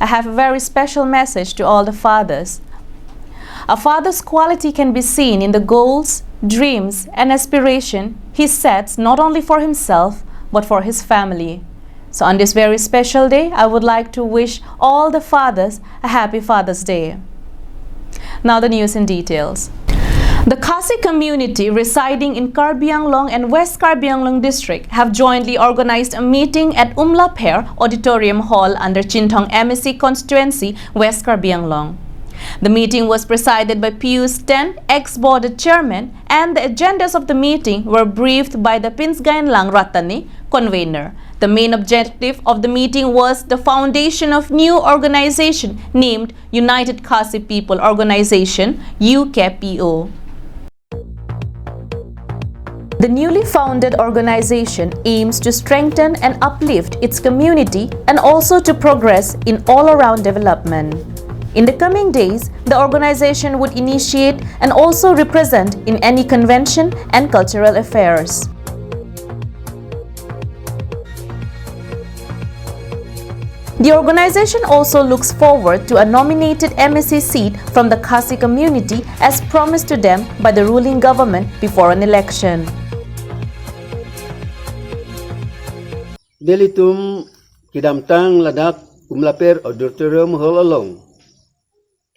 I have a very special message to all the fathers. A father's quality can be seen in the goals, dreams, and aspiration he sets not only for himself but for his family. So on this very special day, I would like to wish all the fathers a happy Father's Day. Now the news in details. The Khasi community residing in Karbi Anglong and West Karbi Anglong district have jointly organized a meeting at Pair Auditorium Hall under Chintong MSC constituency, West Karbi Anglong. The meeting was presided by Pius Ten, ex-board chairman, and the agendas of the meeting were briefed by the Pinsgainlang Ratani, convener. The main objective of the meeting was the foundation of new organization named United Khasi People Organization, UKPO. The newly founded organization aims to strengthen and uplift its community and also to progress in all-around development. In the coming days, the organization would initiate and also represent in any convention and cultural affairs. The organization also looks forward to a nominated MSC seat from the Khasi community as promised to them by the ruling government before an election. Delitum kidamtang ladak Pair Auditorium Hall along.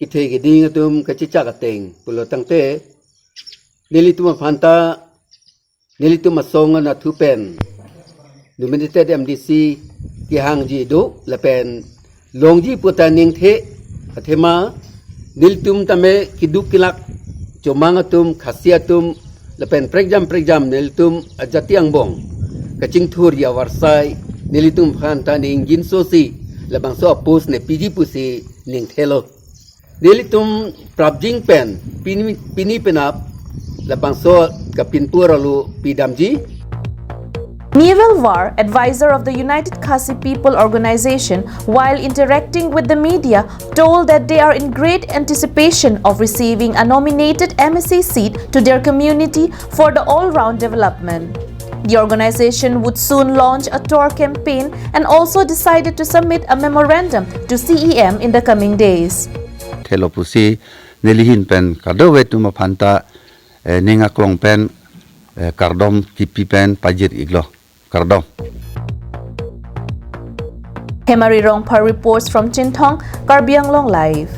Kithe giding atum kachicha kateng pulotang te. Delitum afanta delitum asonga na tupen. Nominated MDC kihang ji do lapen longji putaning the athema delitum tame kiduk kilak comangatum khasiatum lapen pregjam delitum ajati angbong. Kacing tur ya warsai nilitum phanta ning jinsosi labang so apus ne piji pusi ning thelo nilitum prabjing pen pini penap labang so kapin puralu pidamji. Neville Var, advisor of the United Khasi People Organization, while interacting with the media, told that they are in great anticipation of receiving a nominated MSC seat to their community for the all-round development. The organization would soon launch a tour campaign and also decided to submit a memorandum to CEM in the coming days. Telopusi nilihin pen kadowe tu mapanta ninga klong pen kardom kipi pen pajir iglo kardom. Hemari Rongpa reports from Chintong, Karbi Anglong Live.